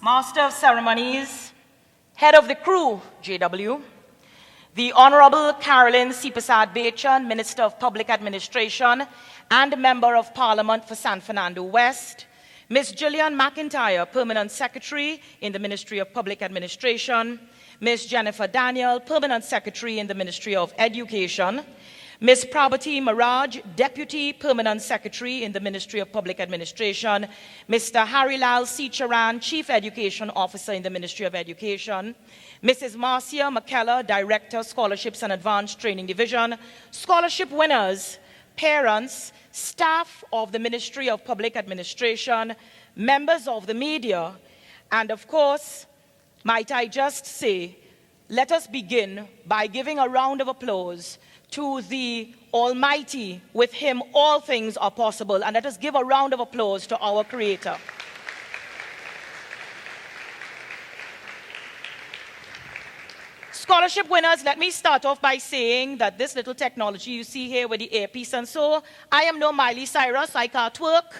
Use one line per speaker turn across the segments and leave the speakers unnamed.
Master of Ceremonies, Head of the Crew, JW, the Honourable Carolyn C. Bechan, Minister of Public Administration and Member of Parliament for San Fernando West, Ms. Gillian McIntyre, Permanent Secretary in the Ministry of Public Administration, Ms. Jennifer Daniel, Permanent Secretary in the Ministry of Education, Ms. Prabhati Maraj, Deputy Permanent Secretary in the Ministry of Public Administration, Mr. Harilal C. Charan, Chief Education Officer in the Ministry of Education, Mrs. Marcia McKellar, Director, Scholarships and Advanced Training Division, scholarship winners, parents, staff of the Ministry of Public Administration, members of the media, and of course, might I just say, let us begin by giving a round of applause to the Almighty. With Him, all things are possible. And let us give a round of applause to our Creator. Scholarship winners, let me start off by saying that this little technology you see here with the earpiece and so, I am no Miley Cyrus, I can't twerk.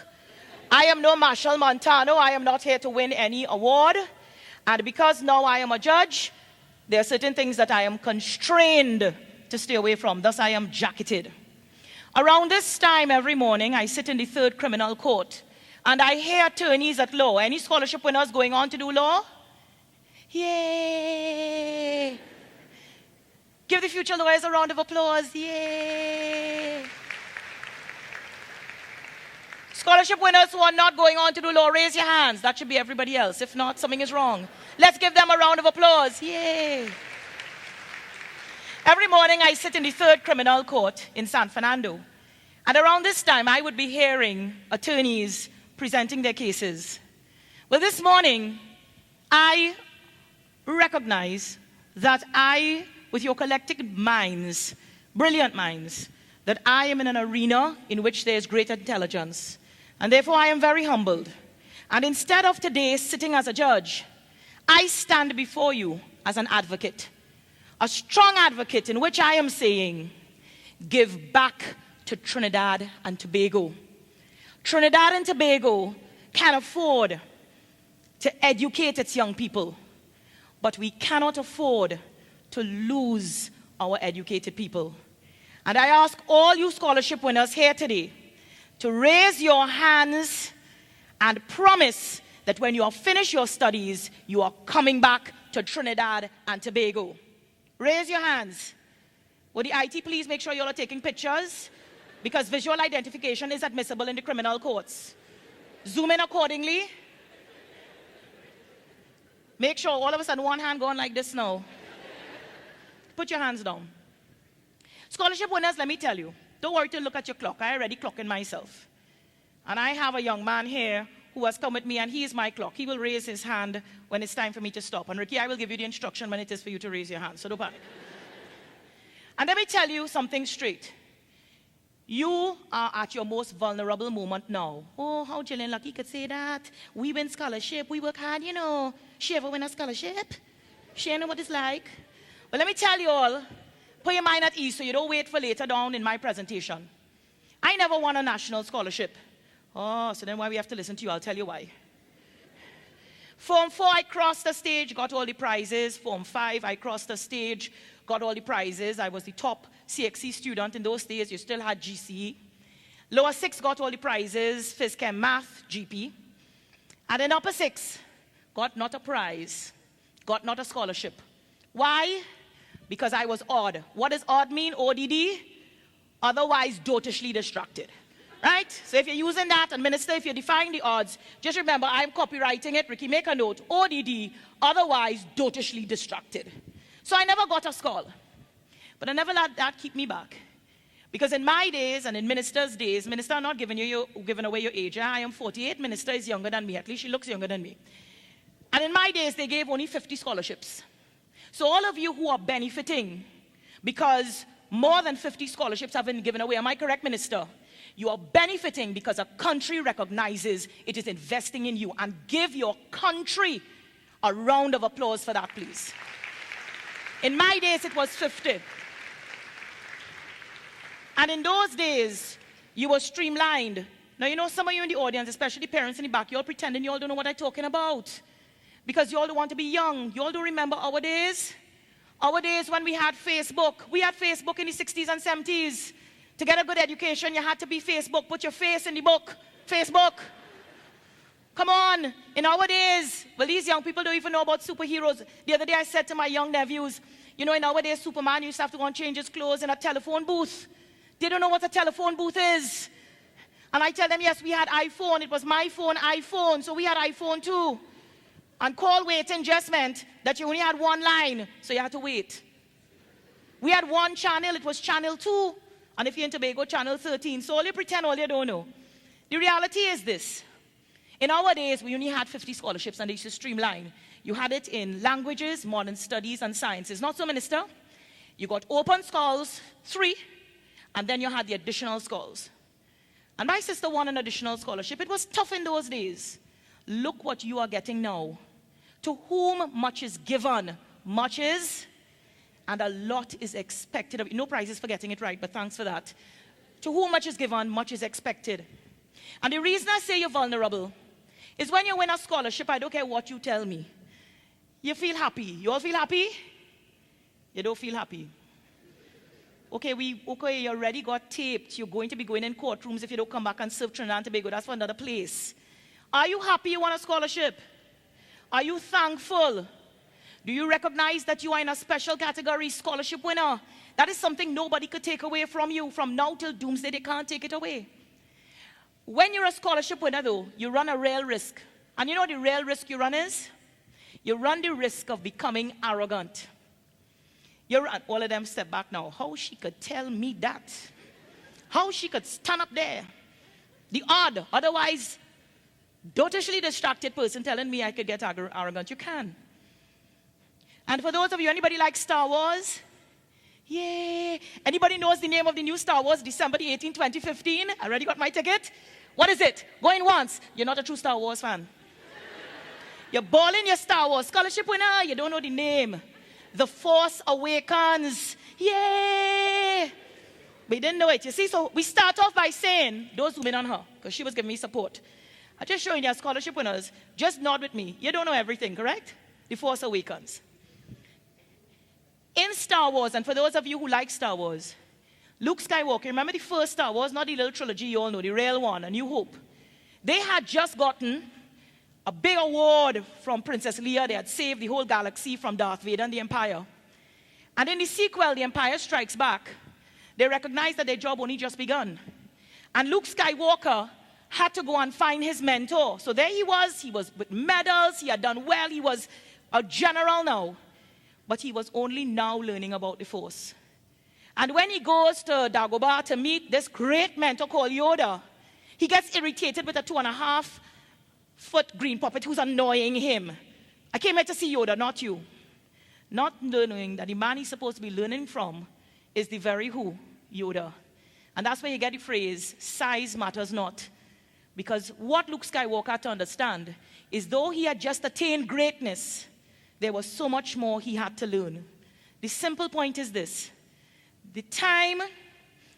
I am no Marshall Montano, I am not here to win any award. And because now I am a judge, there are certain things that I am constrained to stay away from. Thus, I am jacketed. Around this time every morning, I sit in the 3rd Criminal Court, and I hear attorneys at law. Any scholarship winners going on to do law? Yay! Give the future lawyers a round of applause. Yay! Scholarship winners who are not going on to do law, raise your hands. That should be everybody else. If not, something is wrong. Let's give them a round of applause. Yay! Every morning, I sit in the 3rd Criminal Court in San Fernando. And around this time, I would be hearing attorneys presenting their cases. Well, this morning, I recognize that I, with your collective minds, brilliant minds, that I am in an arena in which there is great intelligence. And therefore, I am very humbled. And instead of today sitting as a judge, I stand before you as an advocate. A strong advocate in which I am saying, give back to Trinidad and Tobago. Trinidad and Tobago can afford to educate its young people, but we cannot afford to lose our educated people. And I ask all you scholarship winners here today to raise your hands and promise that when you have finished your studies, you are coming back to Trinidad and Tobago. Raise your hands. Would the IT please make sure you all are taking pictures? Because visual identification is admissible in the criminal courts. Zoom in accordingly. Make sure all of us on one hand going like this now. Put your hands down. Scholarship winners, let me tell you, don't worry to look at your clock. I already clocking myself. And I have a young man here who has come with me, and he is my clock. He will raise his hand when it's time for me to stop. And Ricky, I will give you the instruction when it is for you to raise your hand, so don't panic. And let me tell you something straight. You are at your most vulnerable moment now. Oh, how Gillian Lucky could say that. We win scholarship, we work hard, you know. She ever win a scholarship? She know what it's like. But let me tell you all, put your mind at ease so you don't wait for later down in my presentation. I never won a national scholarship. Oh, so then why we have to listen to you? I'll tell you why. Form 4, I crossed the stage, got all the prizes. Form 5, I crossed the stage, got all the prizes. I was the top CXC student in those days. You still had GCE. Lower 6 got all the prizes, Phys Chem Math, GP. And in upper 6, got not a prize, got not a scholarship. Why? Because I was odd. What does odd mean? ODD? Otherwise dotishly distracted. Right? So if you're using that, and Minister, if you're defying the odds, just remember I'm copywriting it. Ricky, make a note. ODD, otherwise dotishly distracted. So I never got a scholar. But I never let that keep me back. Because in my days and in Minister's days, Minister, I'm not giving away your age. I am 48. Minister is younger than me. At least she looks younger than me. And in my days, they gave only 50 scholarships. So all of you who are benefiting because more than 50 scholarships have been given away, am I correct, Minister? You are benefiting because a country recognizes it is investing in you. And give your country a round of applause for that, please. In my days, it was 50. And in those days, you were streamlined. Now, you know, some of you in the audience, especially parents in the back, you're pretending you all don't know what I'm talking about. Because you all don't want to be young. You all don't remember our days? Our days when we had Facebook. We had Facebook in the 60s and 70s. To get a good education, you had to be Facebook. Put your face in the book. Facebook. Come on. In our days, well, these young people don't even know about superheroes. The other day I said to my young nephews, you know, in our days, Superman used to have to go and change his clothes in a telephone booth. They don't know what a telephone booth is. And I tell them, yes, we had iPhone. It was my phone, iPhone. So we had iPhone too. And call waiting just meant that you only had one line, so you had to wait. We had one channel. It was channel 2. And if you're in Tobago, channel 13. So all you pretend all you don't know. The reality is this. In our days, we only had 50 scholarships, and they used to streamline. You had it in languages, modern studies, and sciences. Not so, Minister. You got open scholars, 3, and then you had the additional scholars. And my sister won an additional scholarship. It was tough in those days. Look what you are getting now. To whom much is given, much is, and a lot is expected of you. No prizes for getting it right, but thanks for that. To whom much is given, much is expected. And the reason I say you're vulnerable is when you win a scholarship, I don't care what you tell me. You feel happy. You all feel happy? You don't feel happy. Okay, you already got taped. You're going to be going in courtrooms if you don't come back and serve Trinidad and Tobago. That's for another place. Are you happy you won a scholarship? Are you thankful? Do you recognize that you are in a special category, scholarship winner? That is something nobody could take away from you. From now till doomsday, they can't take it away. When you're a scholarship winner, though, you run a real risk. And you know what the real risk you run is? You run the risk of becoming arrogant. All of them step back now. How she could tell me that? How she could stand up there? The odd, otherwise, dotishly distracted person telling me I could get arrogant. You can. And for those of you, anybody like Star Wars? Yay! Anybody knows the name of the new Star Wars, December 18, 2015? I already got my ticket. What is it? Going once. You're not a true Star Wars fan. You're balling your Star Wars scholarship winner. You don't know the name. The Force Awakens. Yay! We didn't know it. You see, so we start off by saying, those who been on her, because she was giving me support. I'm just showing you scholarship winners. Just nod with me. You don't know everything, correct? The Force Awakens. In Star Wars, and for those of you who like Star Wars, Luke Skywalker, remember the first Star Wars, not the little trilogy you all know, the real one, A New Hope. They had just gotten a big award from Princess Leia. They had saved the whole galaxy from Darth Vader and the Empire. And in the sequel, The Empire Strikes Back, they recognized that their job only just begun. And Luke Skywalker had to go and find his mentor. So there he was with medals, he had done well, he was a general now. But he was only now learning about the Force. And when he goes to Dagobah to meet this great mentor called Yoda, he gets irritated with a 2.5-foot green puppet who's annoying him. I came here to see Yoda, not you. Not learning that the man he's supposed to be learning from is the very who, Yoda. And that's where you get the phrase, size matters not. Because what Luke Skywalker had to understand is though he had just attained greatness, there was so much more he had to learn. The simple point is this. The time,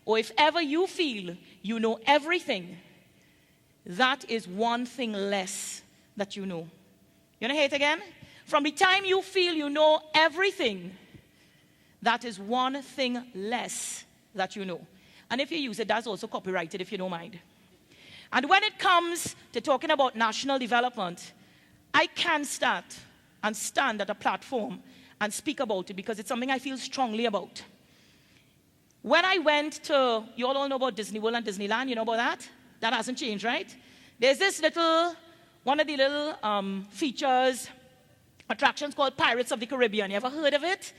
or if ever you feel you know everything, that is one thing less that you know. You want to hear it again? From the time you feel you know everything, that is one thing less that you know. And if you use it, that's also copyrighted if you don't mind. And when it comes to talking about national development, I can start and stand at a platform and speak about it because it's something I feel strongly about. When I went to, you all know about Disney World and Disneyland, you know about that? That hasn't changed, right? There's this one of the little features, attractions called Pirates of the Caribbean. You ever heard of it?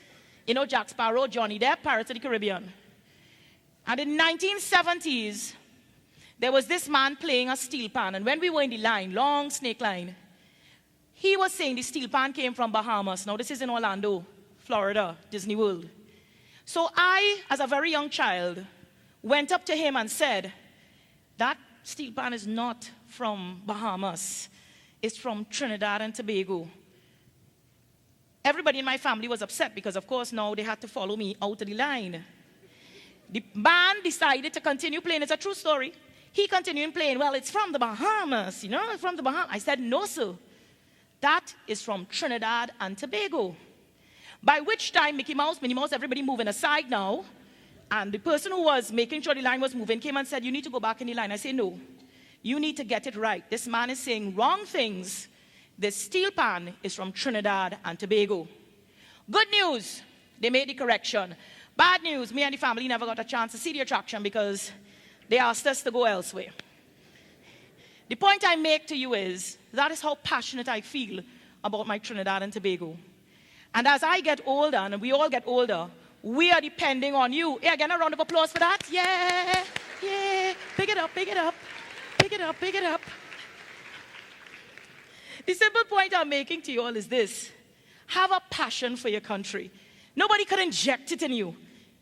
You know, Jack Sparrow, Johnny Depp, Pirates of the Caribbean. And in the 1970s, there was this man playing a steel pan. And when we were in the line, long snake line, he was saying the steel pan came from Bahamas. Now, this is in Orlando, Florida, Disney World. So I, as a very young child, went up to him and said, that steel pan is not from Bahamas. It's from Trinidad and Tobago. Everybody in my family was upset because, of course, now they had to follow me out of the line. The band decided to continue playing. It's a true story. He continued playing. Well, it's from the Bahamas, you know, it's from the Bahamas. I said, no, sir. That is from Trinidad and Tobago. By which time Mickey Mouse, Minnie Mouse, everybody moving aside now. And the person who was making sure the line was moving came and said, you need to go back in the line. I say, no, you need to get it right. This man is saying wrong things. This steel pan is from Trinidad and Tobago. Good news, they made the correction. Bad news, me and the family never got a chance to see the attraction because they asked us to go elsewhere. The point I make to you is, that is how passionate I feel about my Trinidad and Tobago. And as I get older, and we all get older, we are depending on you. Hey, again, a round of applause for that. Yeah, yeah. Pick it up, pick it up. Pick it up, pick it up. The simple point I'm making to you all is this. Have a passion for your country. Nobody can inject it in you.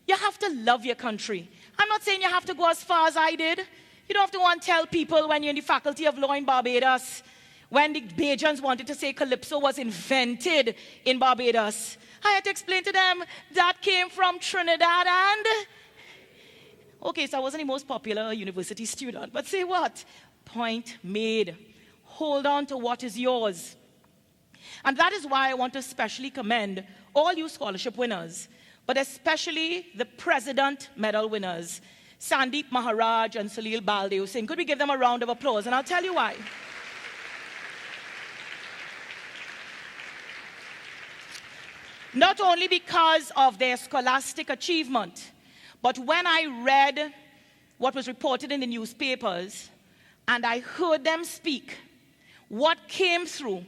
You have to love your country. I'm not saying you have to go as far as I did. You don't have to go and tell people when you're in the Faculty of Law in Barbados, when the Bajans wanted to say Calypso was invented in Barbados. I had to explain to them that came from Trinidad and... Okay, so I wasn't the most popular university student, but say what? Point made. Hold on to what is yours. And that is why I want to especially commend all you scholarship winners, but especially the President Medal winners, Sandeep Maharaj and Salil Baldev Singh. Could we give them a round of applause? And I'll tell you why. Not only because of their scholastic achievement, but when I read what was reported in the newspapers and I heard them speak, what came through,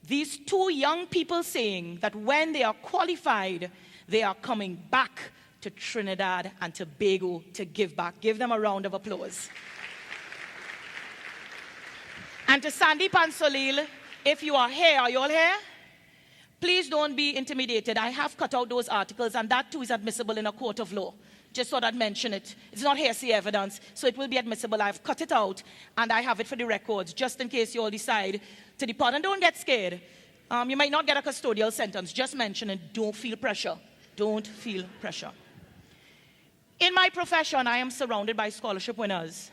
these two young people saying that when they are qualified, they are coming back to Trinidad and Tobago to give back. Give them a round of applause. And to Sandeep and Salil, if you are here, are you all here? Please don't be intimidated. I have cut out those articles, and that too is admissible in a court of law. Just thought I'd mention it. It's not hearsay evidence, so it will be admissible. I've cut it out, and I have it for the records, just in case you all decide to depart. And don't get scared. You might not get a custodial sentence. Just mention it. Don't feel pressure. Don't feel pressure. In my profession, I am surrounded by scholarship winners.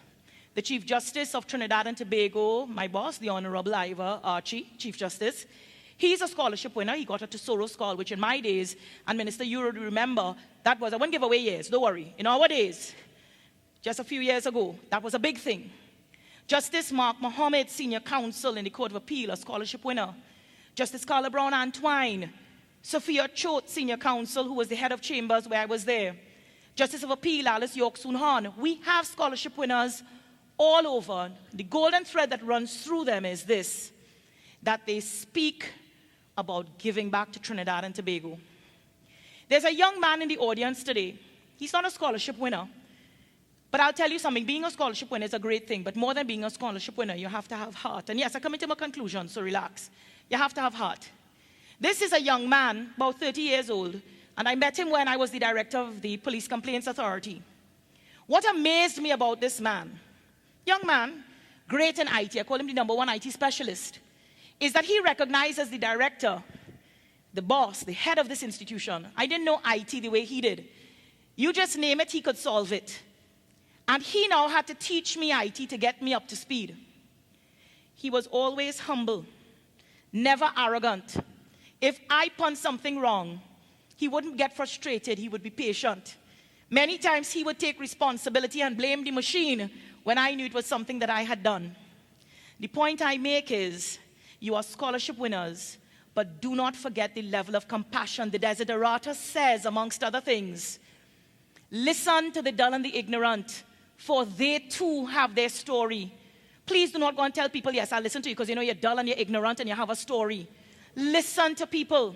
The Chief Justice of Trinidad and Tobago, my boss, the Honourable Ivor Archie, Chief Justice, he's a scholarship winner. He got a Tesoro Scholar, which in my days, and Minister, you would remember, that was, I won't give away years, don't worry. In our days, just a few years ago, that was a big thing. Justice Mark Mohammed, Senior Counsel in the Court of Appeal, a scholarship winner. Justice Carla Brown Antwine, Sophia Choate, Senior Counsel, who was the head of chambers where I was there. Justice of Appeal, Alice York Soon Han. We have scholarship winners all over. The golden thread that runs through them is this, that they speak about giving back to Trinidad and Tobago. There's a young man in the audience today. He's not a scholarship winner. But I'll tell you something, being a scholarship winner is a great thing, but more than being a scholarship winner, you have to have heart. And yes, I'm coming to my conclusion, so relax. You have to have heart. This is a young man, about 30 years old, and I met him when I was the director of the Police Complaints Authority. What amazed me about this man, young man, great in IT, I call him the #1 IT specialist, is that he recognized as the director, the boss, the head of this institution. I didn't know IT the way he did. You just name it, he could solve it. And he now had to teach me IT to get me up to speed. He was always humble, never arrogant. If I punched something wrong, he wouldn't get frustrated, he would be patient. Many times he would take responsibility and blame the machine when I knew it was something that I had done. The point I make is, you are scholarship winners, but do not forget the level of compassion. The Desiderata says, amongst other things, listen to the dull and the ignorant, for they too have their story. Please do not go and tell people, yes, I'll listen to you because you know you're dull and you're ignorant and you have a story. Listen to people.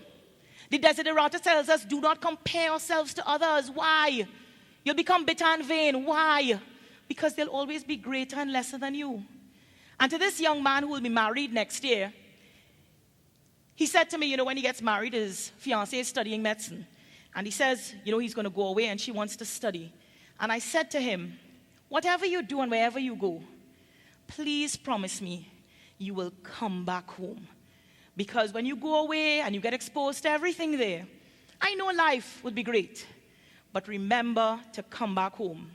The Desiderata tells us, do not compare ourselves to others. Why? You'll become bitter and vain. Why? Because they'll always be greater and lesser than you. And to this young man who will be married next year, he said to me, when he gets married, his fiancée is studying medicine. And he says, he's going to go away and she wants to study. And I said to him, whatever you do and wherever you go, please promise me you will come back home. Because when you go away and you get exposed to everything there, I know life would be great. But remember to come back home.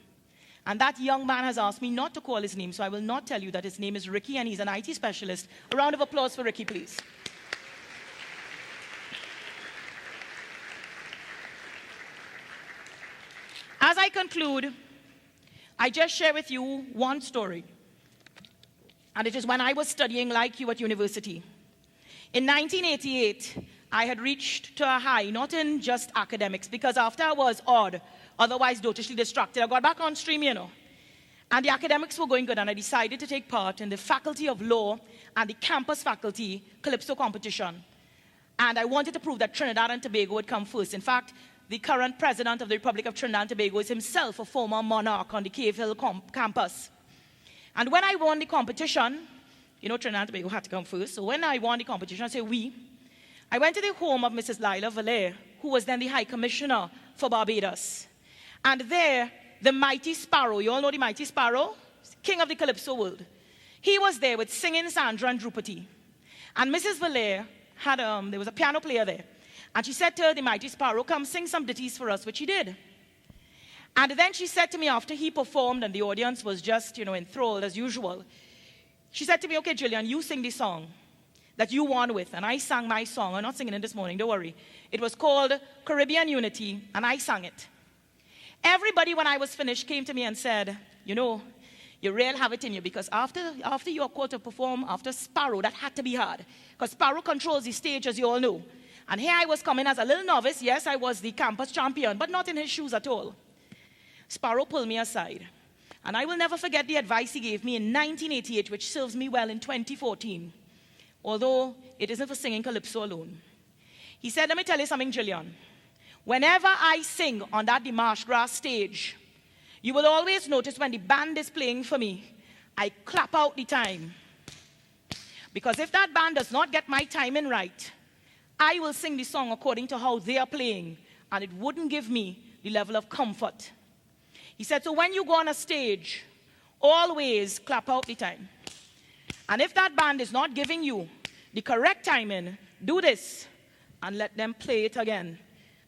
And that young man has asked me not to call his name, so I will not tell you that his name is Ricky and he's an IT specialist. A round of applause for Ricky, please. As I conclude, I just share with you one story. And it is when I was studying like you at university. In 1988, I had reached to a high, not in just academics, because after I was odd, otherwise dotishly distracted, I got back on stream, And the academics were going good, and I decided to take part in the Faculty of Law and the campus faculty Calypso competition. And I wanted to prove that Trinidad and Tobago would come first. In fact, the current president of the Republic of Trinidad and Tobago is himself a former monarch on the Cave Hill campus. And when I won the competition, Trinidad and Tobago had to come first. So when I won the competition, I went to the home of Mrs. Lila Valère, who was then the High Commissioner for Barbados. And there, the mighty Sparrow, you all know the mighty Sparrow? King of the Calypso world. He was there with singing Sandra and Drupati. And Mrs. Valère had, there was a piano player there. And she said to the mighty Sparrow, come sing some ditties for us, which he did. And then she said to me after he performed and the audience was just, enthralled as usual, she said to me, okay, Gillian, you sing the song that you won with. And I sang my song. I'm not singing it this morning, don't worry. It was called Caribbean Unity, and I sang it. Everybody, when I was finished, came to me and said, you really have it in you, because after your call to perform, after Sparrow, that had to be hard. Because Sparrow controls the stage, as you all know. And here I was coming as a little novice. Yes, I was the campus champion, but not in his shoes at all. Sparrow pulled me aside. And I will never forget the advice he gave me in 1988, which serves me well in 2014. Although it isn't for singing Calypso alone. He said, let me tell you something, Gillian. Whenever I sing on that Dimash Grass stage, you will always notice when the band is playing for me, I clap out the time. Because if that band does not get my timing right, I will sing the song according to how they are playing, and it wouldn't give me the level of comfort. He said, so when you go on a stage, always clap out the time. And if that band is not giving you the correct timing, do this and let them play it again.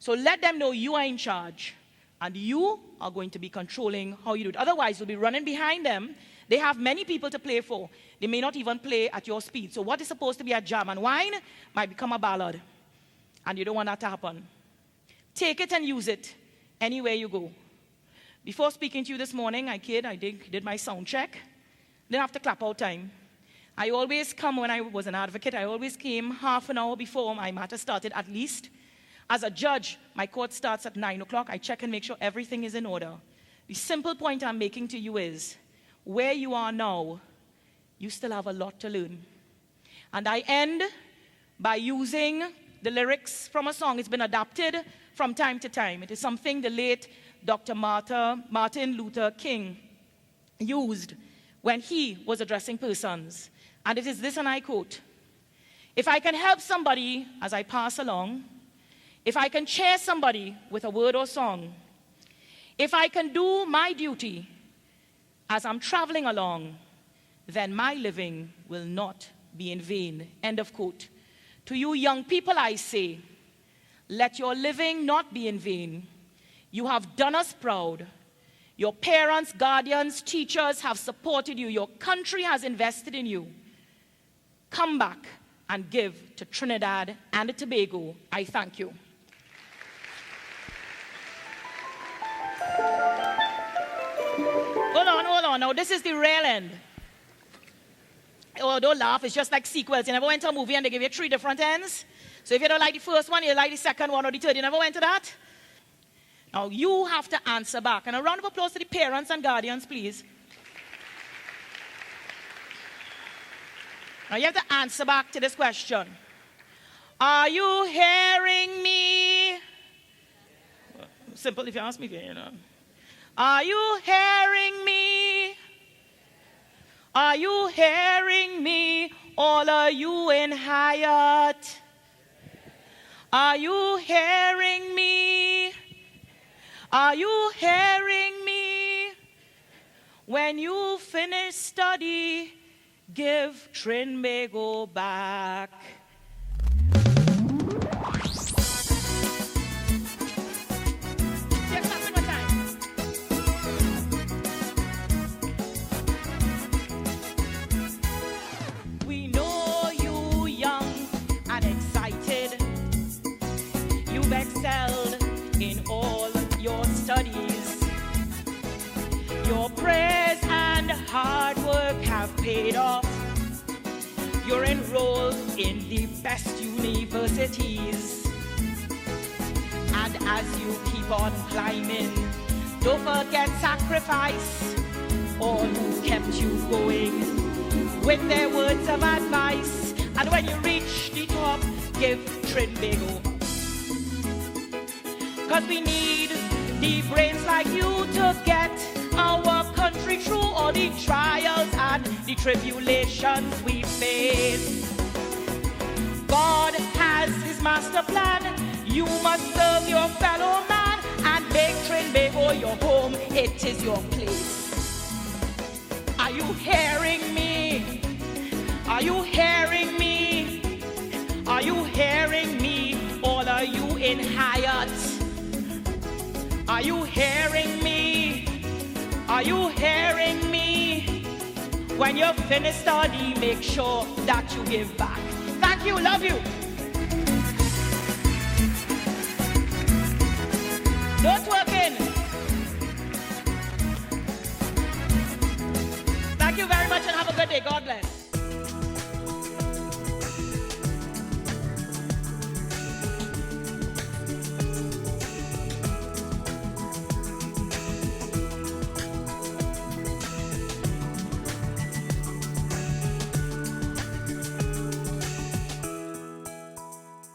So let them know you are in charge and you are going to be controlling how you do it. Otherwise, you'll be running behind them. They have many people to play for. They may not even play at your speed. So what is supposed to be a jam and wine might become a ballad. And you don't want that to happen. Take it and use it anywhere you go. Before speaking to you this morning, I did my sound check. Didn't have to clap out time. I always come when I was an advocate. I always came half an hour before my matter started at least. As a judge, my court starts at 9 o'clock. I check and make sure everything is in order. The simple point I'm making to you is, where you are now, you still have a lot to learn. And I end by using the lyrics from a song. It's been adapted from time to time. It is something the late Dr. Martin Luther King used when he was addressing persons. And it is this, and I quote, if I can help somebody as I pass along, if I can cheer somebody with a word or song, if I can do my duty as I'm traveling along, then my living will not be in vain. End of quote. To you young people I say, let your living not be in vain. You have done us proud. Your parents, guardians, teachers have supported you. Your country has invested in you. Come back and give to Trinidad and Tobago. I thank you. Hold on. Now, this is the real end. Oh, don't laugh. It's just like sequels. You never went to a movie and they give you 3 different ends? So if you don't like the first one, you like the second one or the third. You never went to that? Now, you have to answer back. And a round of applause to the parents and guardians, please. Now, you have to answer back to this question. Are you hearing me? Well, simple if you ask me, Are you hearing me? Are you hearing me? All are you in Hyatt? Are you hearing me? Are you hearing me? When you finish study, give Trinbago back. We know you young and excited. You've excelled in all your studies. paid off. You're enrolled in the best universities. And as you keep on climbing, don't forget sacrifice. All who kept you going with their words of advice. And when you reach the top, give Trinbago. Cause we need the brains like you to get our country through all the trials and the tribulations we face. God has his master plan. You must serve your fellow man and make Trinbago your home. It is your place. Are you hearing me? Are you hearing me? Are you hearing me? All of you in Hyatt. Are you hearing me? Are you hearing me? When you finish study, make sure that you give back. Thank you, love you.